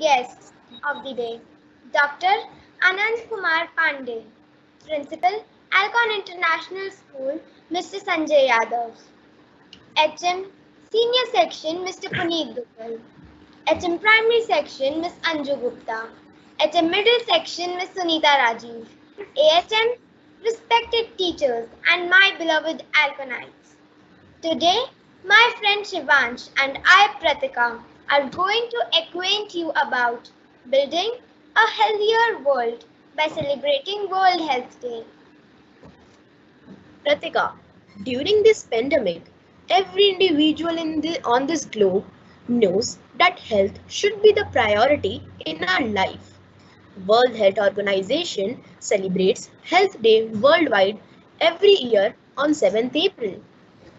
guests of the day, Dr. Anand Kumar Pandey, Principal, Alcon International School, Mr. Sanjay Yadav, HM Senior Section, Mr. Puneet Duggal, HM Primary Section, Ms. Anju Gupta, HM Middle Section, Ms. Sunita Rajiv, AHM, respected teachers and my beloved Alconites. Today, my friend Shivansh and I, Pratika, are going to acquaint you about building a healthier world by celebrating World Health Day. Pratika, during this pandemic, every individual on this globe knows that health should be the priority in our life. World Health Organization celebrates Health Day worldwide every year on 7th April.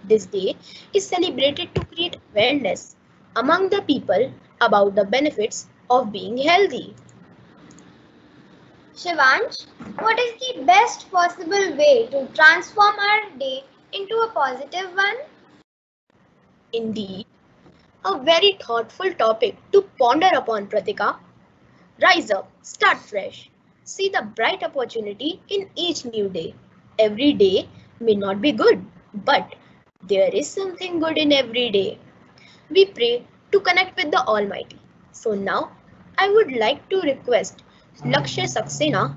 This day is celebrated to create awareness among the people about the benefits of being healthy. Shivansh, what is the best possible way to transform our day into a positive one? Indeed, a very thoughtful topic to ponder upon, Pratika. Rise up, start fresh. See the bright opportunity in each new day. Every day may not be good, but there is something good in every day. We pray to connect with the Almighty. So now, I would like to request Lakshya Saxena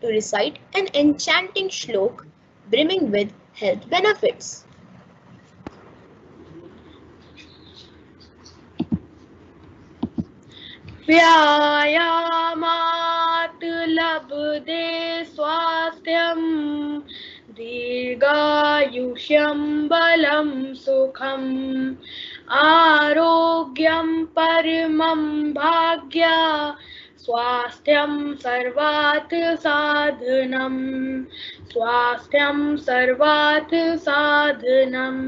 to recite an enchanting shlok brimming with health benefits. व्यायामात् लभते स्वास्थ्यं दीर्घायुष्यं बलं सुखम् आरोग्यं परमं भाग्या स्वास्थ्यं सर्वात् साधनम् स्वास्थ्यं सर्वात् साधनम्।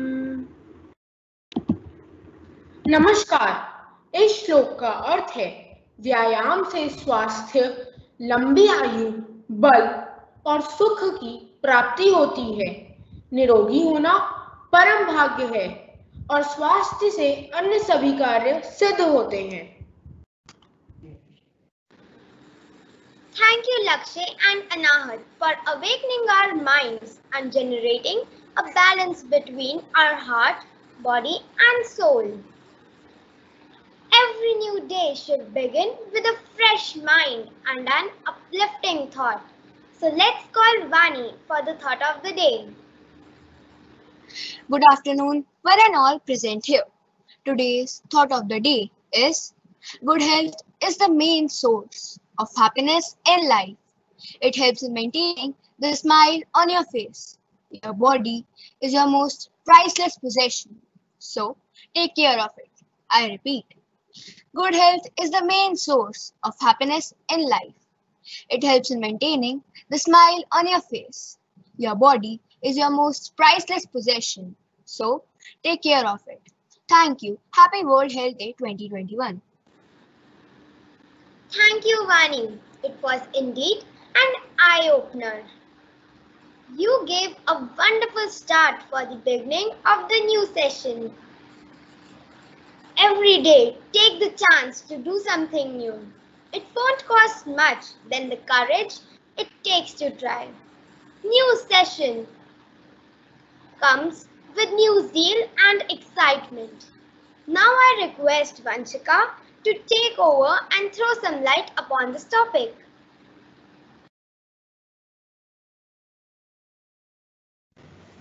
नमस्कार। इस श्लोक का अर्थ है व्यायाम से स्वास्थ्य, लंबी आयु, बल और सुख की प्राप्ति होती है। निरोगी होना परम भाग्य है और स्वास्थ्य से अन्य सभी कार्य सिद्ध होते हैं। Thank you, Lakshay and Anahat, for awakening our minds and generating a balance between our heart, body, and soul. Every new day should begin with a fresh mind and an uplifting thought. So let's call Vani for the thought of the day. Good afternoon, one and all present here. Today's thought of the day is good health is the main source of happiness in life. It helps in maintaining the smile on your face. Your body is your most priceless possession. So take care of it. I repeat, good health is the main source of happiness in life. It helps in maintaining the smile on your face. Your body is your most priceless possession. So take care of it. Thank you. Happy World Health Day 2021. Thank you, Vani. It was indeed an eye-opener. You gave a wonderful start for the beginning of the new session. Every day, take the chance to do something new. It won't cost much than the courage it takes to try. New session comes with new zeal and excitement. Now I request Vanshika to take over and throw some light upon this topic.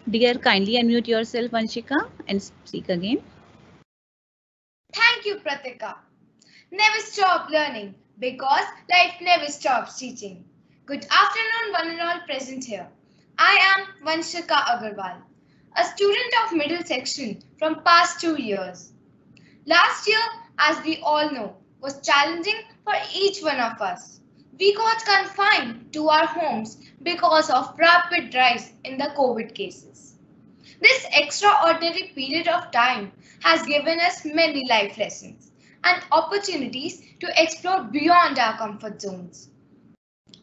Dear, kindly unmute yourself, Vanshika, and speak again. Thank you, Pratika. Never stop learning because life never stops teaching. Good afternoon, one and all present here. I am Vanshika Agarwal, a student of middle section from past 2 years. Last year, as we all know, was challenging for each one of us. We got confined to our homes because of rapid rise in the COVID cases. This extraordinary period of time has given us many life lessons and opportunities to explore beyond our comfort zones.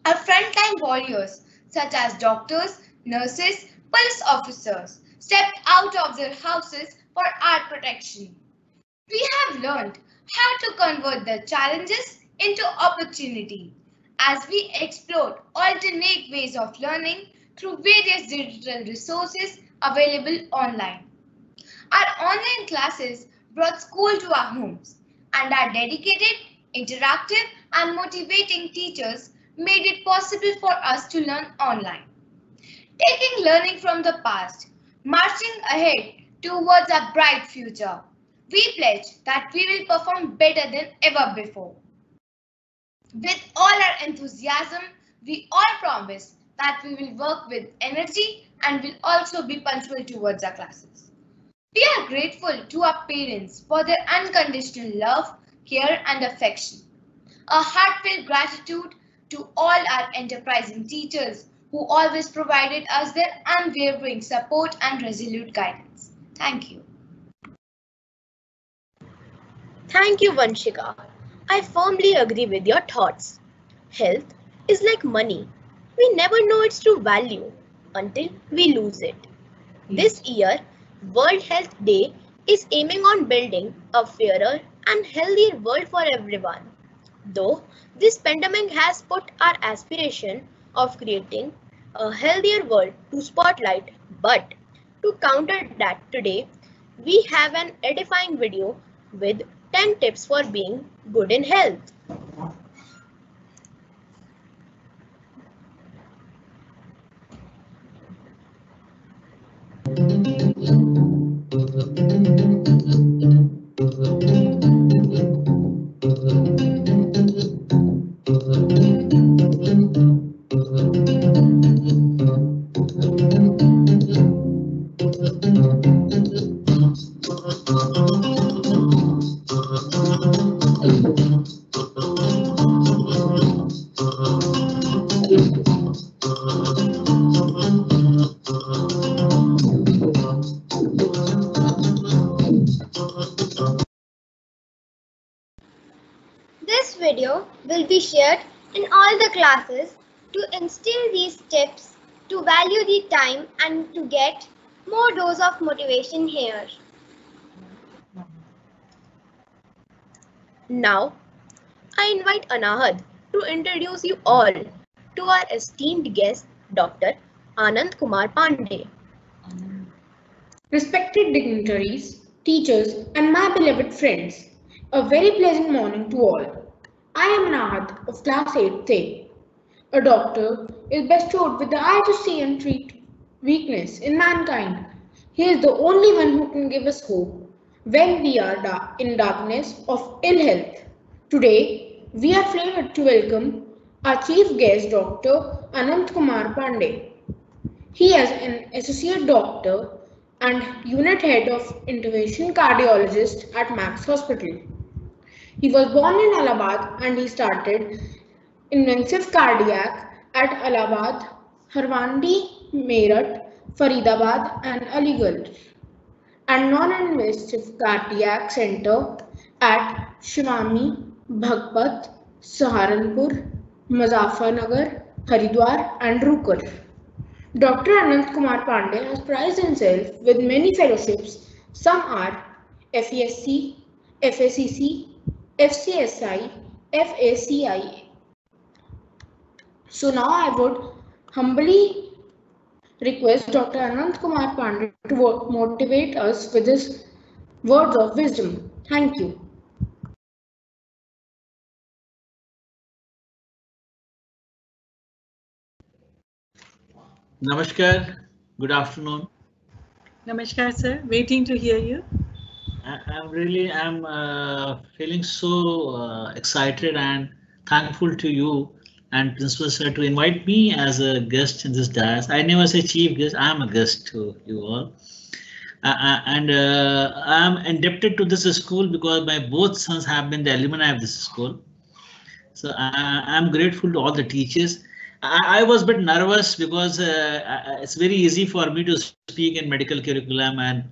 Our frontline warriors, such as doctors, nurses, police officers, stepped out of their houses for our protection. We have learned how to convert the challenges into opportunity as we explored alternate ways of learning through various digital resources available online. Our online classes brought school to our homes, and our dedicated, interactive, and motivating teachers made it possible for us to learn online. Taking learning from the past, marching ahead towards a bright future, we pledge that we will perform better than ever before. With all our enthusiasm, we all promise that we will work with energy and will also be punctual towards our classes. We are grateful to our parents for their unconditional love, care and affection. A heartfelt gratitude to all our enterprising teachers who always provided us their unwavering support and resolute guidance. Thank you. Thank you, Vanshika. I firmly agree with your thoughts. Health is like money. We never know its true value until we lose it. This year, World Health Day is aiming on building a fairer and healthier world for everyone. Though this pandemic has put our aspiration of creating a healthier world to spotlight, but to counter that today, we have an edifying video with 10 tips for being good in health. This video will be shared in all the classes to instill these tips to value the time and to get more dose of motivation here. Now, I invite Anahad to introduce you all to our esteemed guest, Dr. Anand Kumar Pandey. Respected dignitaries, teachers, and my beloved friends, a very pleasant morning to all. I am Anahad of Class 8th. A doctor is bestowed with the eye to see and treat weakness in mankind. He is the only one who can give us hope when we are in darkness of ill health. Today, we are favored to welcome our chief guest, Dr. Anand Kumar Pandey. He is an associate doctor and unit head of intervention cardiologist at Max Hospital. He was born in Allahabad and he started intensive cardiac at Allahabad, Harwandi, Meerut, Faridabad and Aligarh, and non-invasive cardiac center at Shivani, Bhagpat, Saharanpur, Muzaffarnagar, Haridwar and Rukar. Dr. Anand Kumar Pandey has prized himself with many fellowships. Some are FESC, FACC, FCSI, FACI. So now I would humbly request Dr. Anand Kumar Pandey to motivate us with his words of wisdom. Thank you. Namaskar, good afternoon. Namaskar, sir. Waiting to hear you. I'm feeling so excited and thankful to you and Principal Sir to invite me as a guest in this dais. I never say chief guest, I am a guest to you all. I am indebted to this school because my both sons have been the alumni of this school. So I am grateful to all the teachers. I was a bit nervous because it's very easy for me to speak in medical curriculum and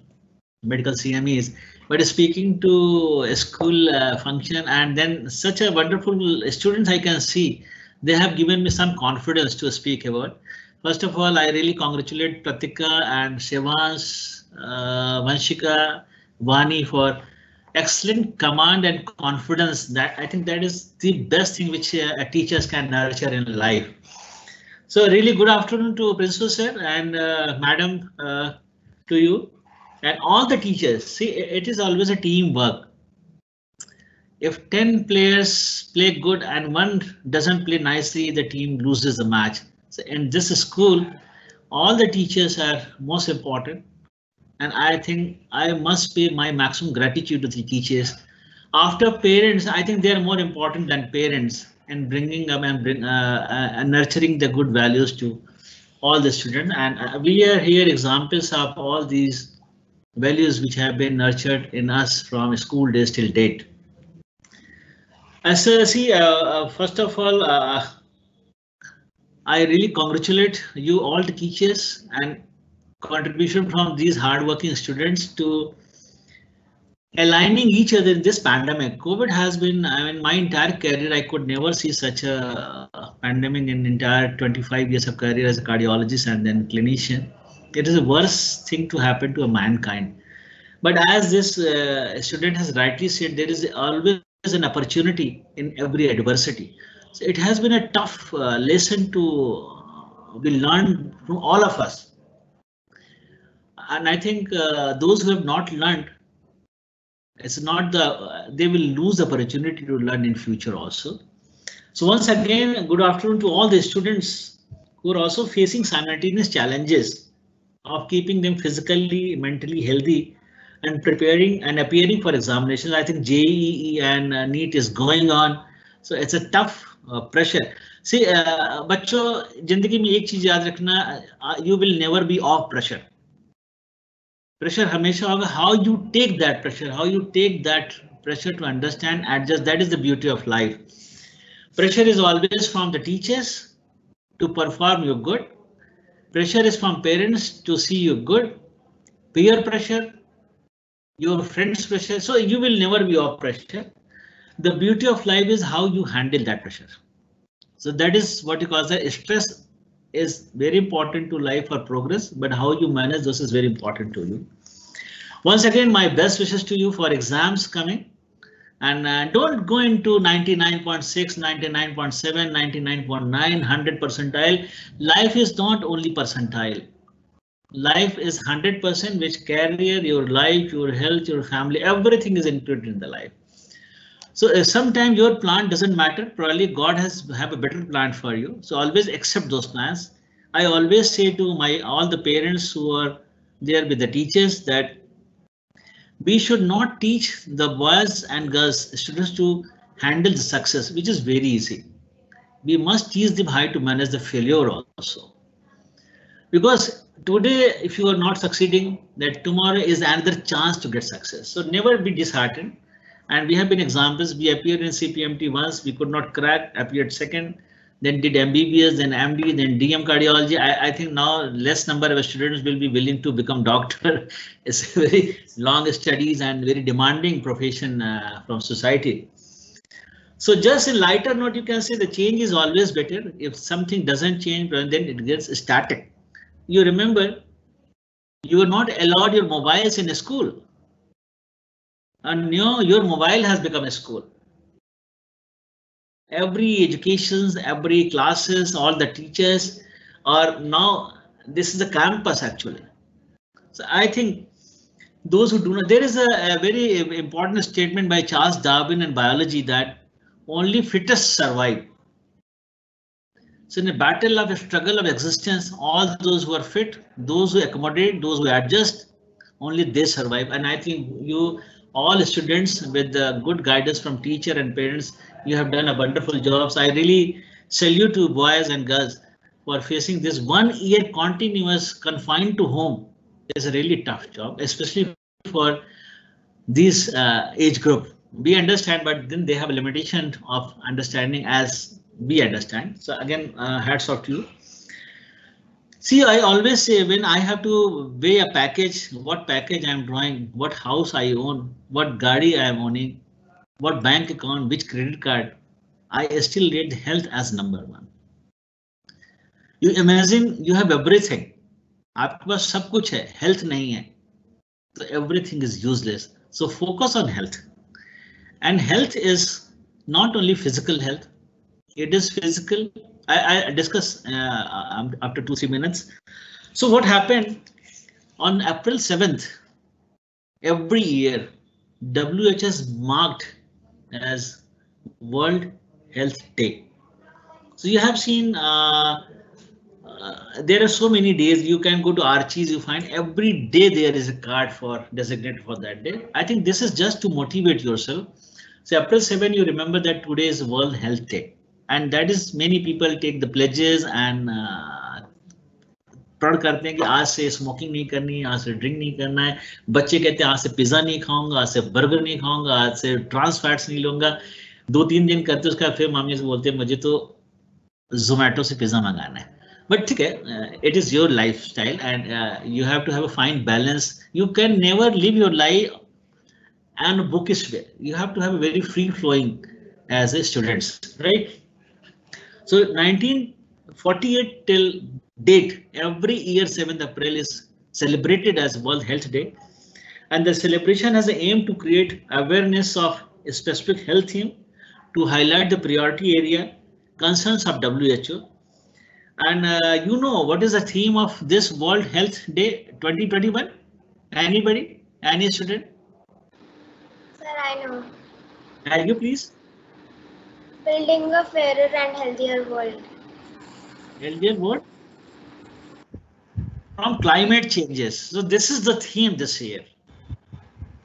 medical CMEs, but speaking to a school function and then such a wonderful students I can see, they have given me some confidence to speak about. First of all, I really congratulate Pratika and Shivansh, Vanshika, Vani for excellent command and confidence. That I think that is the best thing which teachers can nurture in life. So really good afternoon to Principal Sir and Madam to you and all the teachers. See, it is always a teamwork. If 10 players play good and one doesn't play nicely, the team loses the match. So in this school, all the teachers are most important. And I think I must pay my maximum gratitude to the teachers. After parents, I think they are more important than parents in bringing up and nurturing the good values to all the students. And we are here examples of all these values which have been nurtured in us from school days till date. As see, first of all, I really congratulate you all the teachers and contribution from these hardworking students to aligning each other in this pandemic. COVID has been, I mean, my entire career, I could never see such a pandemic in entire 25 years of career as a cardiologist and then clinician. It is the worst thing to happen to a mankind. But as this student has rightly said, there is always an opportunity in every adversity. So it has been a tough lesson to be learned from all of us. And I think those who have not learned, it's not they will lose the opportunity to learn in future also. So once again, good afternoon to all the students who are also facing simultaneous challenges of keeping them physically, mentally healthy and preparing and appearing for examinations. I think JEE and NEET is going on. So it's a tough pressure. See, बच्चों जिंदगी में एक चीज याद रखना, you will never be off pressure. Pressure हमेशा होगा. How you take that pressure, how you take that pressure to understand, adjust. That is the beauty of life. Pressure is always from the teachers to perform you good. Pressure is from parents to see you good. Peer pressure, your friends' pressure. So you will never be off pressure. The beauty of life is how you handle that pressure. So that is what you call the stress is very important to life or progress, but how you manage this is very important to you. Once again, my best wishes to you for exams coming. And don't go into 99.6, 99.7, 99.9, 100 percentile. Life is not only percentile. Life is 100%, which career, your life, your health, your family, everything is included in the life. So sometimes your plan doesn't matter. Probably God have a better plan for you. So always accept those plans. I always say to all the parents who are there with the teachers that we should not teach the boys and girls students to handle the success, which is very easy. We must teach them how to manage the failure also. Because today, if you are not succeeding, that tomorrow is another chance to get success. So never be disheartened. And we have been examples. We appeared in CPMT once, we could not crack, appeared second, then did MBBS, then MD, then DM cardiology. I think now less number of students will be willing to become doctor. It's a very long studies and very demanding profession from society. So just in lighter note, you can say the change is always better. If something doesn't change, then it gets static. You remember, you are not allowed your mobiles in a school. And your mobile has become a school. Every educations, every classes, all the teachers are now, this is a campus actually. So I think those who do not, there is a very important statement by Charles Darwin in biology that only fittest survive. So in a battle of a struggle of existence, all those who are fit, those who accommodate, those who adjust, only they survive. And I think you all students with the good guidance from teacher and parents, you have done a wonderful job. So I really salute to boys and girls for facing this 1 year continuous confined to home. It's a really tough job, especially for this age group. We understand, but then they have a limitation of understanding as we understand. So again, hats off to you. See, I always say when I have to weigh a package, what package I am drawing, what house I own, what gadi I am owning, what bank account, which credit card, I still rate health as number one. You imagine you have everything. आपके पास सब कुछ है, health नहीं है, so everything is useless. So focus on health. And health is not only physical health, it is physical. I discuss after 2-3 minutes. So what happened on April 7th, every year, WHO is marked as World Health Day. So you have seen there are so many days. You can go to Archie's, you find every day there is a card for designated for that day. I think this is just to motivate yourself. So April 7, you remember that today is World Health Day, and that is many people take the pledges and प्रण करते हैं कि आज से smoking नहीं करनी, आज से ड्रिंक नहीं करना है. बच्चे कहते हैं आज से पिज्जा नहीं खाऊंगा, आज से बर्गर नहीं खाऊंगा, आज से ट्रांस फैट्स नहीं लूंगा. 2-3 दिन करते उसका फिर मम्मी से बोलते हैं मुझे तो जोमेटो से पिज्जा मंगाना है. बट ठीक है, it is your life style and you have to have a fine balance. You can never live your life and bookish way. You have to have a very free flowing as a students, right? So 1948 till date, every year 7th April is celebrated as World Health Day, and the celebration has the aim to create awareness of a specific health theme, to highlight the priority area concerns of WHO. And you know what is the theme of this World Health Day 2021? Anybody? Any student? Sir, I know. Are you please? Building a fairer and healthier world. Healthier world? From climate changes. So this is the theme this year.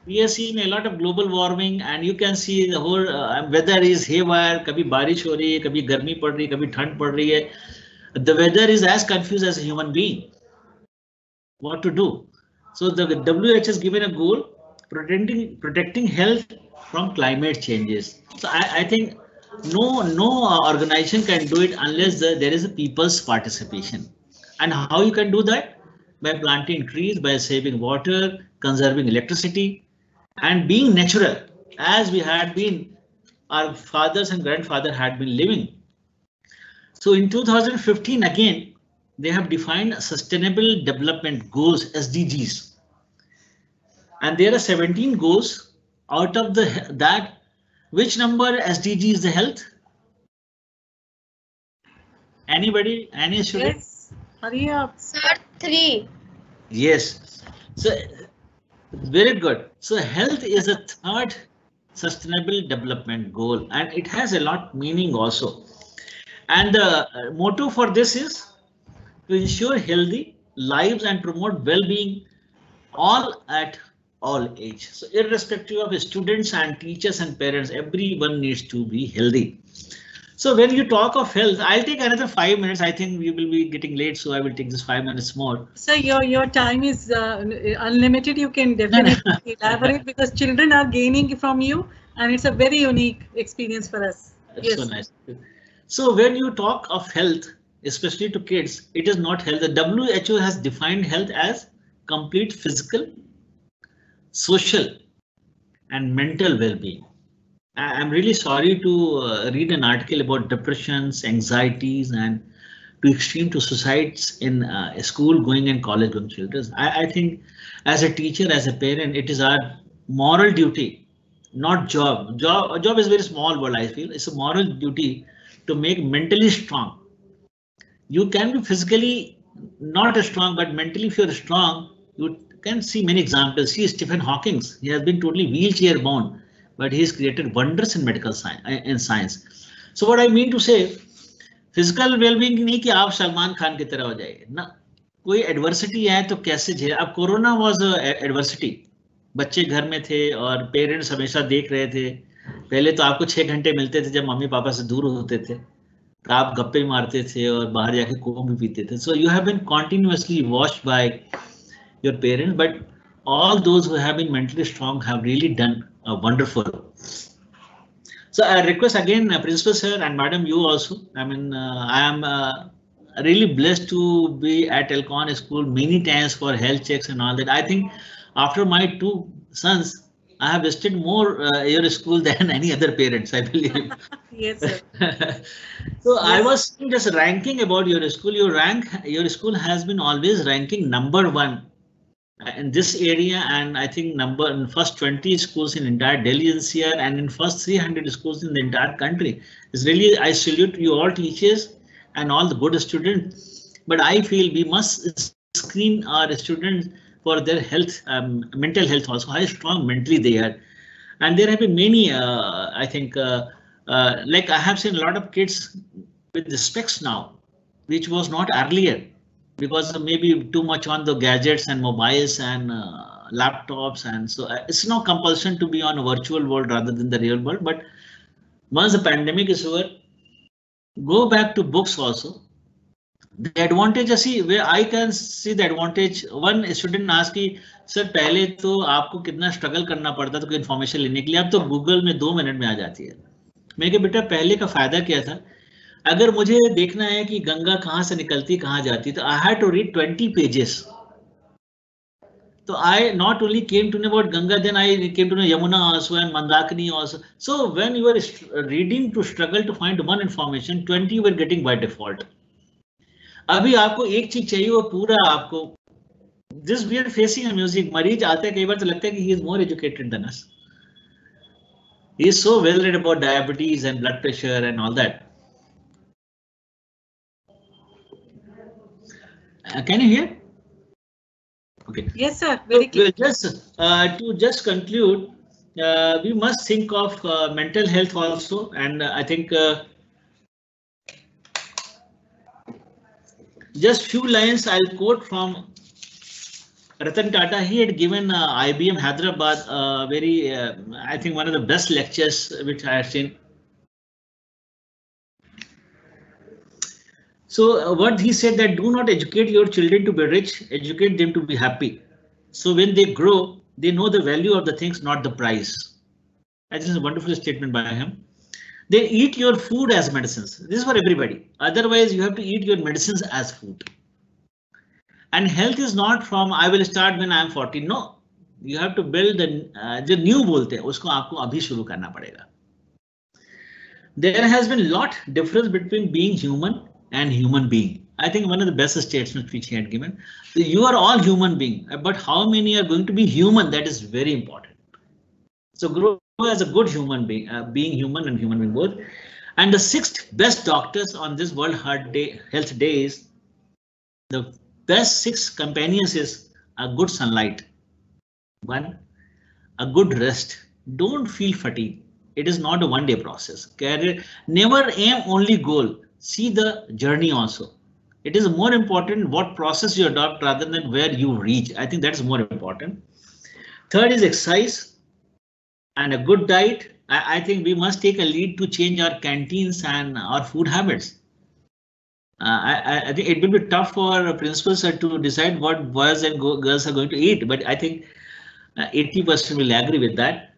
We are seeing a lot of global warming, and you can see the whole weather is haywire. कभी बारिश हो रही है, कभी गर्मी पड़ रही है, कभी ठंड पड़ रही है. The weather is as confused as a human being. What to do? So the WHO has given a goal, protecting health from climate changes. So I think no organization can do it unless there is a people's participation. And how you can do that? By planting trees, by saving water, conserving electricity, and being natural as we had been, our fathers and grandfathers had been living. So in 2015 again, they have defined Sustainable Development Goals, SDGs, and there are 17 goals. Out of that, which number SDG is the health? Anybody? Any student? Yes. Hurry up. Sir, 3. Yes. So very good. So health is a third Sustainable Development Goal, and it has a lot meaning also. And the motto for this is to ensure healthy lives and promote well-being all at all age. So irrespective of students and teachers and parents, everyone needs to be healthy. So when you talk of health, I'll take another 5 minutes. I think we will be getting late, so I will take this 5 minutes more. So your time is unlimited. You can definitely elaborate because children are gaining from you, and it's a very unique experience for us. That's yes. so nice. So when you talk of health, especially to kids, it is not health. The WHO has defined health as complete physical, social, and mental well-being. I'm really sorry to read an article about depressions, anxieties, and to extreme to suicides in school going and college going children. I think as a teacher, as a parent, it is our moral duty, not job. Job is a very small word, I feel. It's a moral duty to make mentally strong. You can be physically not as strong, but mentally if you're strong, you can see many examples. See Stephen Hawking. He has been totally wheelchair bound, but he has created wonders in medical science. So what I mean to say, physical well-being नहीं कि आप सलमान खान की तरह हो जाए ना. कोई adversity है तो कैसे झेले. अब कोरोना was adversity. बच्चे घर में थे और पेरेंट्स हमेशा देख रहे थे. पहले तो आपको 6 घंटे मिलते थे जब मम्मी पापा से दूर होते थे, तो आप गप्पे मारते थे और बाहर जाके कोक भी पीते थे. So you have been continuously watched by your parents, but all those who have been mentally strong have really done wonderful. So I request again, Principal Sir and Madam, you also. I mean, I am really blessed to be at Elcon School many times for health checks and all that. I think after my 2 sons, I have visited more your school than any other parents, I believe. Yes, sir. So yes. I was just ranking about your school. Your school has been always ranking #1 in this area, and I think in first 20 schools in entire Delhi NCR and in first 300 schools in the entire country. It's really, I salute you all teachers and all the good students, but I feel we must screen our students for their health, mental health also, how strong mentally they are. And there have been many, I think, like I have seen a lot of kids with the specs now, which was not earlier, because maybe too much on the gadgets and mobiles and laptops, and so it's no compulsion to be on a virtual world rather than the real world. But once the pandemic is over, go back to books also. The advantage, see where I can see the advantage. One student asked कि sir पहले तो आपको कितना struggle करना पड़ता था कोई information लेने के लिए, अब तो गूगल में 2 मिनट में आ जाती है. मैं कहा बेटा पहले का फायदा क्या था, अगर मुझे देखना है कि गंगा कहाँ से निकलती कहाँ जाती, तो I had to read 20 pages. So I not only came to know about Ganga, then I came to know Yamuna also and Mandakini also. So when you were reading to struggle to find one information, 20 you were getting by default. अभी आपको एक चीज चाहिए वो पूरा आपको. This we are facing a music. मरीज आता है कई बार तो लगता है कि he is more educated than us. He is so well read about diabetes and blood pressure and all that. Can you hear? Okay. Yes, sir. Very clear. To just conclude, we must think of mental health also, and I think just few lines I'll quote from Ratan Tata. He had given IBM Hyderabad very, I think one of the best lectures which I have seen. So what he said that do not educate your children to be rich, educate them to be happy. So when they grow, they know the value of the things, not the price. That is a wonderful statement by him. They eat your food as medicines. This is for everybody. Otherwise, you have to eat your medicines as food. And health is not from I will start when I am 40. No, you have to build the new बोलते हैं उसको आपको अभी शुरू करना पड़ेगा. There has been a lot difference between being human and human being. I think one of the best statements which he had given. You are all human being, but how many are going to be human? That is very important. So grow as a good human being, being human and human being both. And the 6th best doctors on this World Health Day is the best 6 companions is a good sunlight. 1, a good rest. Don't feel fatigue. It is not a one-day process. Never aim only goal. See the journey also. It is more important what process you adopt rather than where you reach. I think that's more important. 3rd is exercise and a good diet. I think we must take a lead to change our canteens and our food habits. I think it will be tough for principals to decide what boys and girls are going to eat, but I think 80% will agree with that.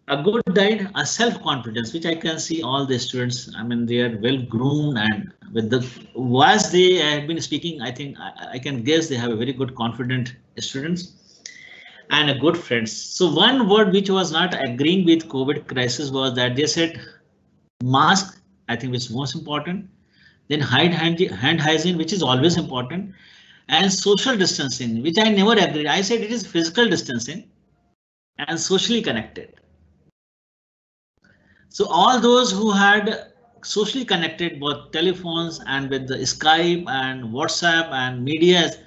A good diet, a self-confidence, which I can see all the students, I mean, they are well groomed and with the as they have been speaking, I think I can guess they have a very good confident students and a good friends. So one word which was not agreeing with COVID crisis was that they said mask, I think which is most important. Then hand hygiene, which is always important, and social distancing, which I never agreed. I said it is physical distancing and socially connected. So all those who had socially connected both telephones and with the Skype and WhatsApp and medias,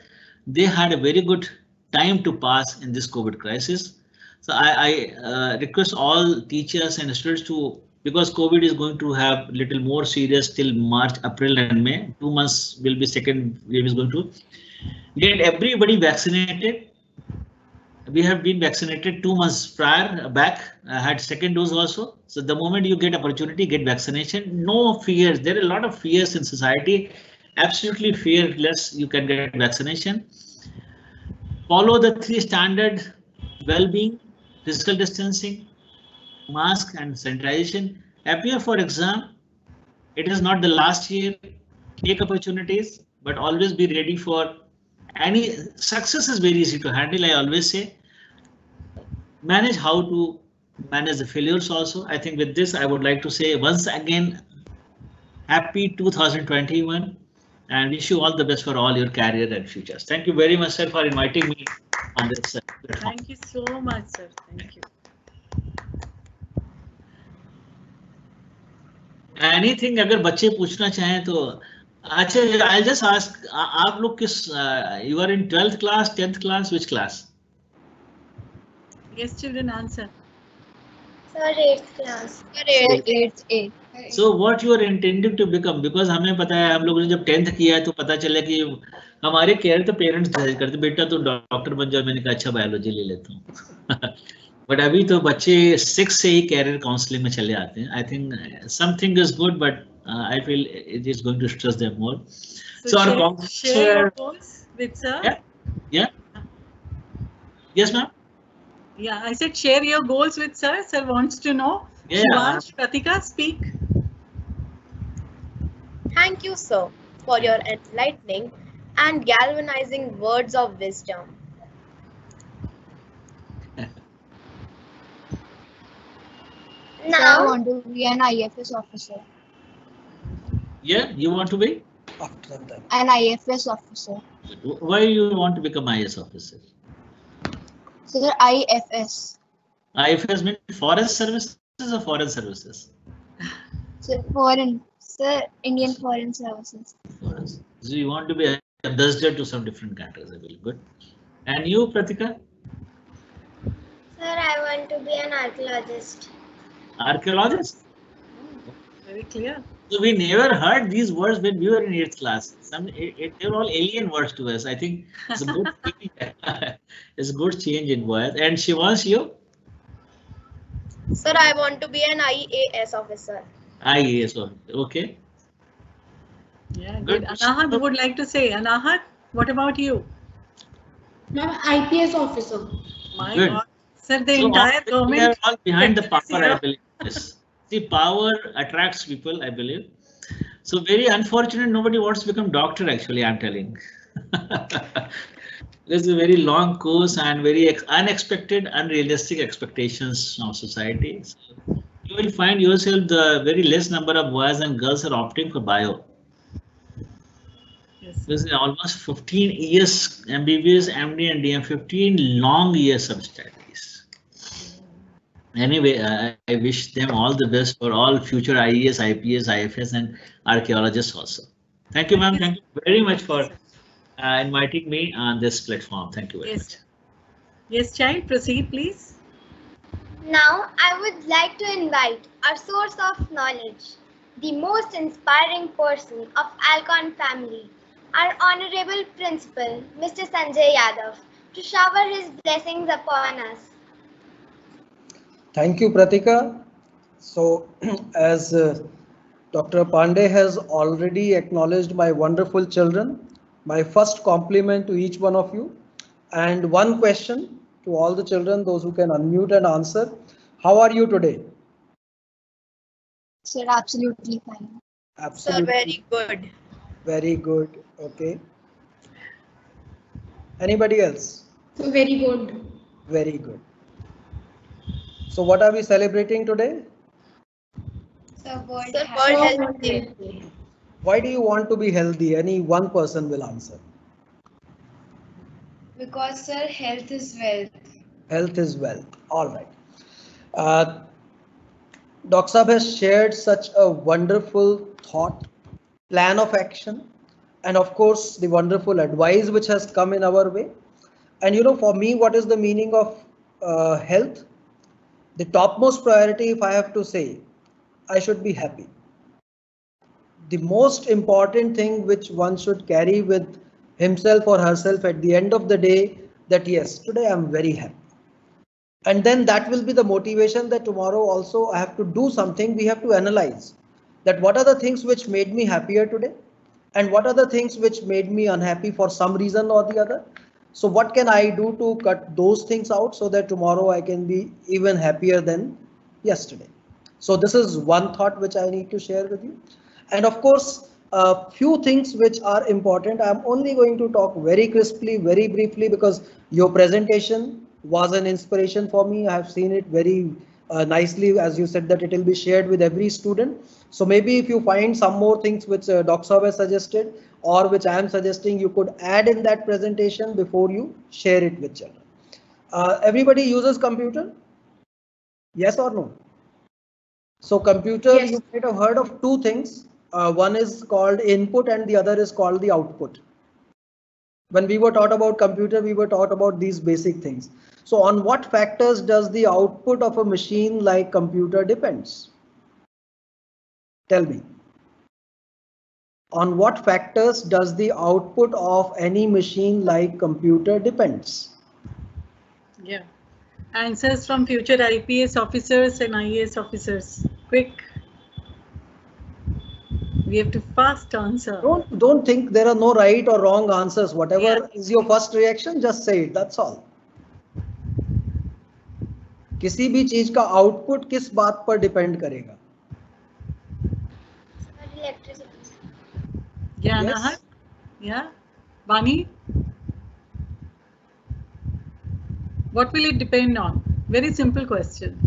they had a very good time to pass in this COVID crisis. So I request all teachers and students to, because COVID is going to have little more serious till March, April and May. 2 months will be second wave is going to get everybody vaccinated. We have been vaccinated 2 months prior back. I had second dose also. So the moment you get opportunity, get vaccination. No fears. There are a lot of fears in society. Absolutely fearless. You can get vaccination. Follow the 3 standard: well-being, physical distancing, mask and sanitization. Appear for exam. It is not the last year. Take opportunities, but always be ready for any success is very easy to handle. I always say manage how to manage the failures also. I think with this, I would like to say once again, happy 2021 and wish you all the best for all your career and futures. Thank you very much, sir, for inviting me on this platform. Thank you so much, sir. Thank you. Anything अगर बच्चे पूछना चाहें तो अच्छा, I'll just ask, आप लोग किस you are in 12th class, 10th class, which class? Yes, children, answer. Sir, 8th class. It's A. So what you are intending to become? Because हमें पता है, हम लोगों ने जब 10th किया है तो पता चला कि हमारे केयर तो पेरेंट्स डिसाइड करते, बेटा तो डॉक्टर बन जाओ, मैंने कहा अच्छा बायोलॉजी ले लेता हूँ. बट अभी तो बच्चे 6 से ही कैरियर काउंसलिंग में चले आते हैं. I think something is good, but I feel it is going to stress them more. So our share your goals with sir. Yeah. Yes, ma'am. Yeah, I said share your goals with sir. Sir wants to know. Yeah. Shivansh, Pratika, speak. Thank you, sir, for your enlightening and galvanizing words of wisdom. Sir, I Now, want to be an IFS officer. Yeah, you want to be? An IFS officer. Why you want to become IAS officer? Sir, IFS. IFS means forest services or foreign services? Sir, foreign. Sir, Indian Foreign Services. Forest. So you want to be an ambassador to some different countries, I believe. Good. And you, Pratika? sir, I want to be an archaeologist. Archaeologist? Very clear. So we never heard these words when we were in 8th class. They were all alien words to us. I think it's a good change. It's a good change in words. And Shivansh, you? Sir, I want to be an IAS officer. IAS. Okay. Yeah, Good. good. Anahat would like to say. Anahat, what about you? Ma'am, IPS officer. My Good. God. Sir, the So entire we are government. all behind the power, I Yeah. believe. Yes. See, power attracts people, I believe. So very unfortunate, nobody wants to become doctor, actually, I'm telling. There's a very long course and very unexpected, unrealistic expectations of society. So you will find yourself the very less number of boys and girls are opting for bio. Yes. This is almost 15 years MBBS, MD and DM, 15 long years of studies. Anyway, I wish them all the best for all future IAS, IPS, IFS and archaeologists also. Thank you, ma'am. Thank you very much for inviting me on this platform. Thank you very Yes. much. Yes, child, proceed, please. Now, I would like to invite our source of knowledge, the most inspiring person of Alcon family, our Honorable Principal, Mr. Sanjay Yadav, to shower his blessings upon us. Thank you, Pratika. So, as Dr. Pandey has already acknowledged my wonderful children, my first compliment to each one of you, and one question to all the children, those who can unmute and answer. How are you today? Sir, absolutely fine. Sir, very good. Very good. Okay. Anybody else? So very good. Very good. So what are we celebrating today? So, World Sir, Health. World Health Day. Why do you want to be healthy? Any one person will answer. Because, sir, health is wealth. Health is wealth. All right. Dr. Saab has shared such a wonderful thought, plan of action, and of course the wonderful advice which has come in our way. And you know, for me, what is the meaning of health? The topmost priority, if I have to say, I should be happy. The most important thing which one should carry with himself or herself at the end of the day, that yes, today I'm very happy. And then that will be the motivation that tomorrow also I have to do something. We have to analyze that what are the things which made me happier today and what are the things which made me unhappy for some reason or the other. So what can I do to cut those things out so that tomorrow I can be even happier than yesterday? So this is one thought which I need to share with you. And of course, a few things which are important. I'm only going to talk very crisply, very briefly, because your presentation was an inspiration for me. I have seen it very nicely, as you said, that it will be shared with every student. So maybe if you find some more things which Dr. Saab has suggested or which I am suggesting, you could add in that presentation before you share it with children. Everybody uses computer? Yes or no? So computer, Yes. you might have heard of two things. One is called input and the other is called the output. When we were taught about computer, we were taught about these basic things. So on what factors does the output of a machine like computer depends? Tell me. On what factors does the output of any machine like computer depends? Yeah. Answers from future IPS officers and IAS officers. Quick. We have to fast answer. Don't think there are no right or wrong answers. Whatever is your first reaction, just say it. That's all. किसी भी चीज का output किस बात पर depend करेगा? Yeah, Yes. Nahat? Yeah. Vani? What will it depend on? Very simple question.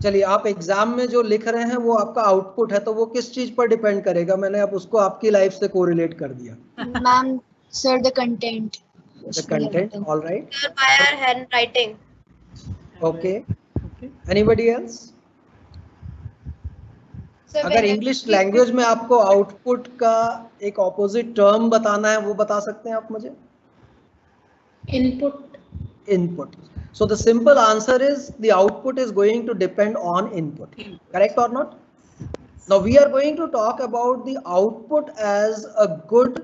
चलिए, आप एग्जाम में जो लिख रहे हैं वो आपका आउटपुट है, तो वो किस चीज पर डिपेंड करेगा? मैंने अब उसको आपकी लाइफ से कोरिलेट कर दिया. Ma'am, sir, the content. The content, all right. Sir, by our handwriting. Okay. Okay. Anybody else? So अगर when इंग्लिश लैंग्वेज में आपको आउटपुट का एक ऑपोजिट टर्म बताना है, वो बता सकते हैं आप मुझे? Input. Input. So the simple answer is the output is going to depend on input. Correct or not? Now we are going to talk about the output as a good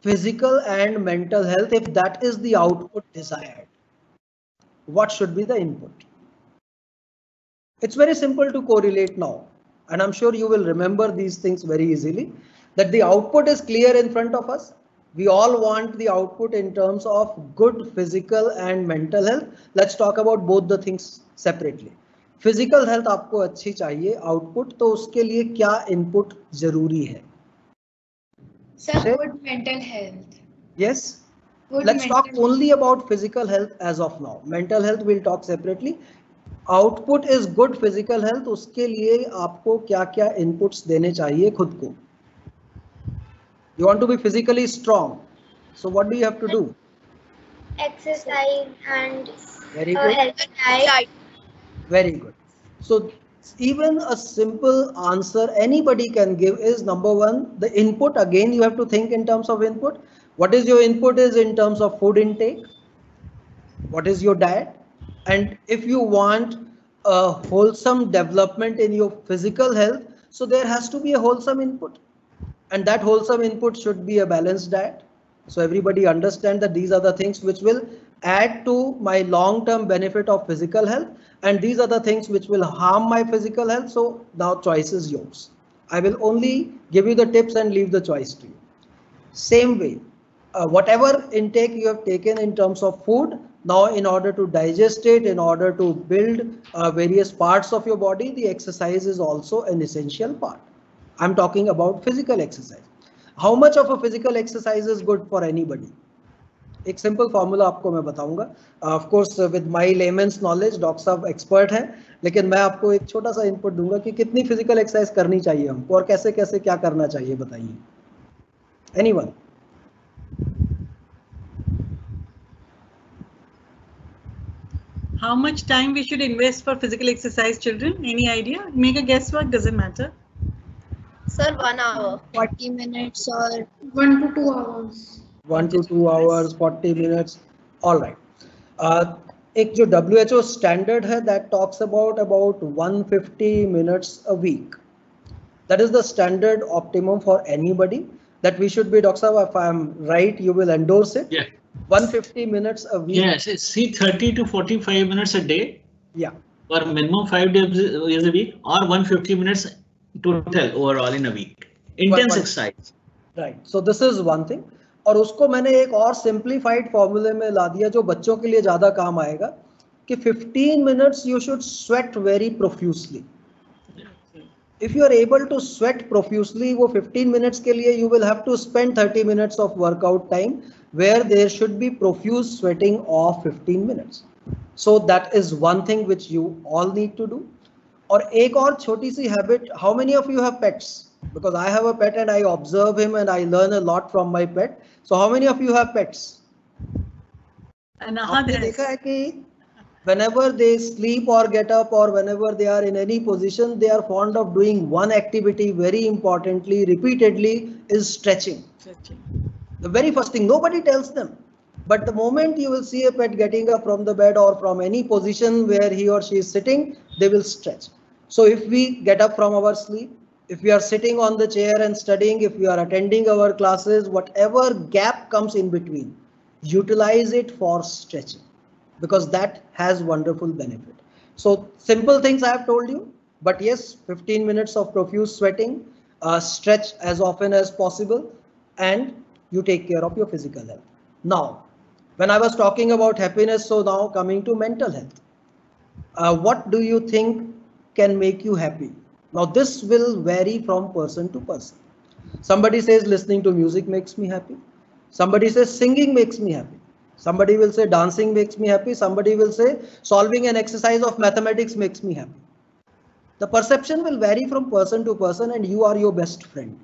physical and mental health. If that is the output desired, what should be the input? It's very simple to correlate now, and I'm sure you will remember these things very easily, that the output is clear in front of us. We all want the output in terms of good physical and mental health. Let's talk about both the things separately. Physical health आपको अच्छी चाहिए, output, तो उसके लिए क्या input जरूरी है? Sir, Say- good mental health. Yes. Good Let's talk mental only about physical health as of now. Mental health we'll talk separately. Output is good physical health. उसके लिए आपको क्या-क्या inputs देने चाहिए खुद को? You want to be physically strong. So what do you have to do? Exercise and Very a good. healthy diet. Very good. So even a simple answer anybody can give is number one, the input. Again, you have to think in terms of input. What is your input is in terms of food intake? What is your diet? And if you want a wholesome development in your physical health, so there has to be a wholesome input. And that wholesome input should be a balanced diet. So everybody understand that these are the things which will add to my long-term benefit of physical health, and these are the things which will harm my physical health. So now choice is yours. I will only give you the tips and leave the choice to you. Same way, whatever intake you have taken in terms of food, now in order to digest it, in order to build various parts of your body, the exercise is also an essential part. I'm talking about physical exercise. How much of a physical exercise is good for anybody? एक simple formula आपको मैं बताऊंगा. Of course with my lemons knowledge, doctor साहब expert हैं, लेकिन मैं आपको एक छोटा सा इनपुट दूंगा कि कितनी फिजिकल एक्सरसाइज करनी चाहिए हमको और कैसे कैसे क्या करना चाहिए, बताइए. Anyone? How much time we should invest for physical exercise, children? Any idea? Make a guesswork, doesn't matter. Sir, 1 hour. 40 minutes or 1 to 2 hours. 1 to 2 hours, 40 minutes. All right. एक जो WHO standard है, that talks about 150 minutes a week. That is the standard optimum for anybody that we should be. Dr. Saab, if I am right, you will endorse it. Yeah. 150 minutes a week. Yes, see 30 to 45 minutes a day. Yeah. Or minimum 5 days a week, or 150 minutes total overall in a week. Intense exercise. Right. So this is one thing. और उसको मैंने एक और simplified formula में ला दिया जो बच्चों के लिए ज़्यादा काम आएगा कि 15 minutes you should sweat very profusely. If you are able to sweat profusely, वो 15 minutes के लिए you will have to spend 30 minutes of workout time where there should be profuse sweating of 15 minutes. So that is one thing which you all need to do. और एक और छोटी सी habit, how many of you have pets? because I have a pet and I observe him and I learn a lot from my pet. So how many of you have pets? आपने देखा है कि whenever they sleep or get up or whenever they are in any position, they are fond of doing one activity very importantly, repeatedly, is stretching. The very first thing, nobody tells them. But the moment you will see a pet getting up from the bed or from any position where he or she is sitting, they will stretch. So if we get up from our sleep, if we are sitting on the chair and studying, if we are attending our classes, whatever gap comes in between, utilize it for stretching, because that has wonderful benefit. So simple things I have told you, but yes, 15 minutes of profuse sweating, stretch as often as possible, and you take care of your physical health. Now, when I was talking about happiness, so now coming to mental health. What do you think can make you happy? Now this will vary from person to person. Somebody says listening to music makes me happy. Somebody says singing makes me happy. Somebody will say dancing makes me happy. Somebody will say solving an exercise of mathematics makes me happy. The perception will vary from person to person, and you are your best friend.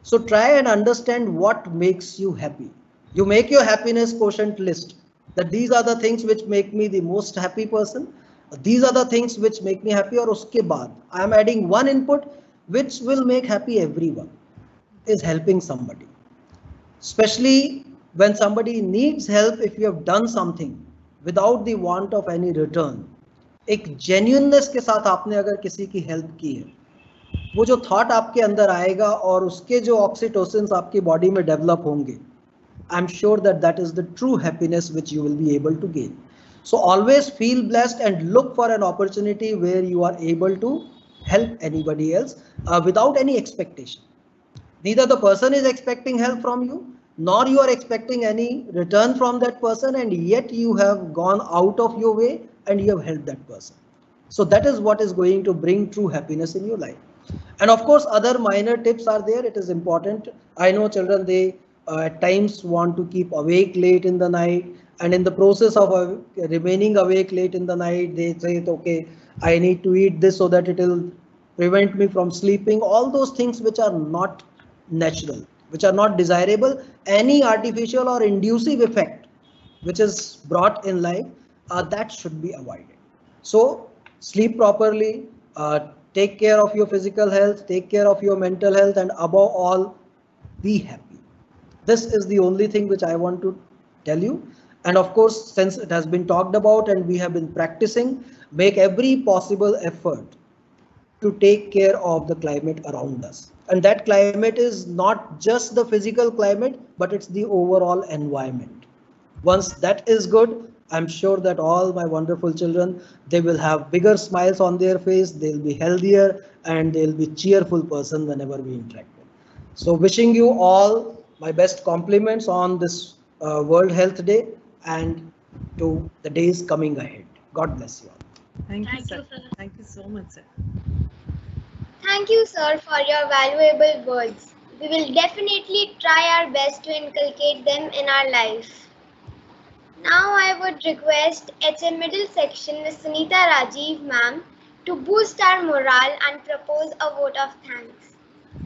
So try and understand what makes you happy. You make your happiness quotient list, that these are the things which make me the most happy person. These are the things which make me happy, or uske baad I am adding one input which will make happy everyone, is helping somebody. Especially when somebody needs help, if you have done something without the want of any return, एक genuineness के साथ आपने अगर किसी की help की है, वो जो thought आपके अंदर आएगा और उसके जो oxytocins आपकी body में develop होंगे, I'm sure that that is the true happiness which you will be able to gain. So always feel blessed and look for an opportunity where you are able to help anybody else without any expectation. Neither the person is expecting help from you, nor you are expecting any return from that person, and yet you have gone out of your way and you have helped that person. So that is what is going to bring true happiness in your life. And of course, other minor tips are there. It is important. I know children, they at times want to keep awake late in the night, and in the process of remaining awake late in the night, they say, okay, I need to eat this so that it will prevent me from sleeping. All those things which are not natural, which are not desirable, any artificial or inducive effect which is brought in life, that should be avoided. So sleep properly, take care of your physical health, take care of your mental health, and above all, be happy. This is the only thing which I want to tell you. And of course, since it has been talked about and we have been practicing, make every possible effort to take care of the climate around us. And that climate is not just the physical climate, but it's the overall environment. Once that is good, I'm sure that all my wonderful children, they will have bigger smiles on their face, they'll be healthier, and they'll be cheerful person whenever we interact with. So wishing you all my best compliments on this World Health Day and to the days coming ahead. God bless you all. Thank you, sir. Thank you so much, sir. Thank you, sir, for your valuable words. We will definitely try our best to inculcate them in our life. Now I would request HM Middle Section Ms. Sunita Rajiv ma'am to boost our morale and propose a vote of thanks.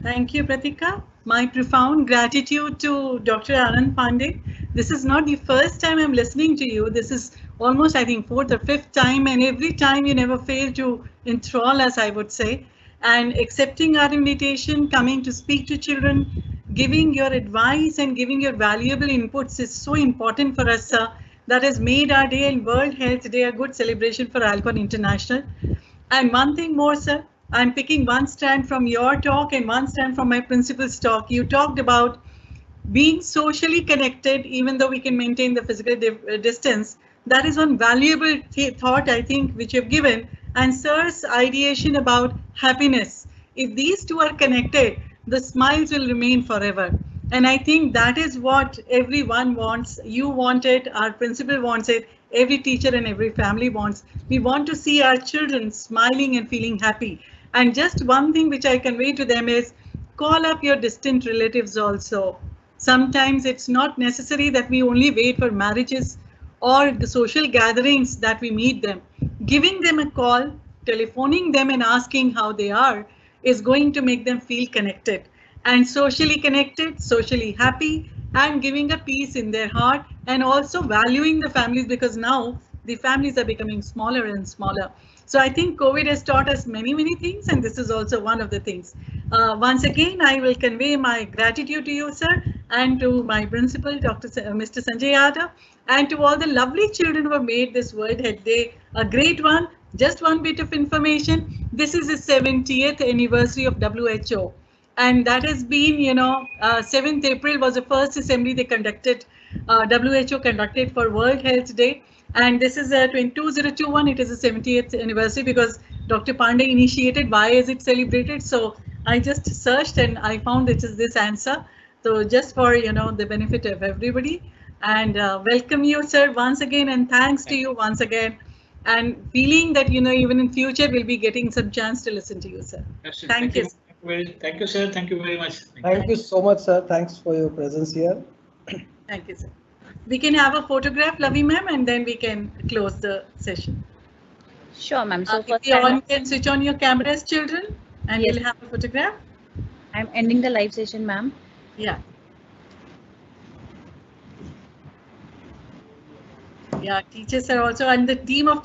Thank you, Pratika. My profound gratitude to Dr. Anand Pandey. This is not the first time I'm listening to you. This is almost, I think, 4th or 5th time, and every time you never fail to enthrall us, I would say. And accepting our invitation, coming to speak to children, giving your advice and giving your valuable inputs is so important for us, sir. That has made our day and World Health Day a good celebration for Alcon International. And one thing more, sir, I'm picking one strand from your talk and one strand from my principal's talk. You talked about being socially connected, even though we can maintain the physical distance. That is one valuable thought, I think, which you've given. And sir's ideation about happiness. If these two are connected, the smiles will remain forever. And I think that is what everyone wants. You want it, our principal wants it, every teacher and every family wants. We want to see our children smiling and feeling happy. And just one thing which I convey to them is call up your distant relatives also. Sometimes it's not necessary that we only wait for marriages or the social gatherings that we meet them. Giving them a call, telephoning them and asking how they are is going to make them feel connected and socially connected, socially happy, and giving a peace in their heart, and also valuing the families, because now the families are becoming smaller and smaller. So I think COVID has taught us many things, and this is also one of the things. Once again, I will convey my gratitude to you, sir, and to my principal, Mr. Sanjay Yadav, and to all the lovely children who have made this World Health Day a great one. Just one bit of information. This is the 70th anniversary of WHO. And that has been, 7th April was the first assembly they conducted, WHO conducted for World Health Day. And this is 2021, it is the 70th anniversary because Dr. Pandey initiated why is it celebrated. So I just searched and I found it is this answer. So just for, the benefit of everybody. And welcome you, sir, once again, and thanks to you once again. And feeling that, even in future, we'll be getting some chance to listen to you, sir. Thank you. Thank you, sir. Thank you very much. Thank you so much, sir. Thanks for your presence here. Thank you, sir. We can have a photograph, Lavi ma'am, and then we can close the session. Sure, ma'am. So if you all can switch on your cameras, children, and yes, we'll have a photograph. I'm ending the live session, ma'am. Yeah. Yeah, teachers are also, and the team of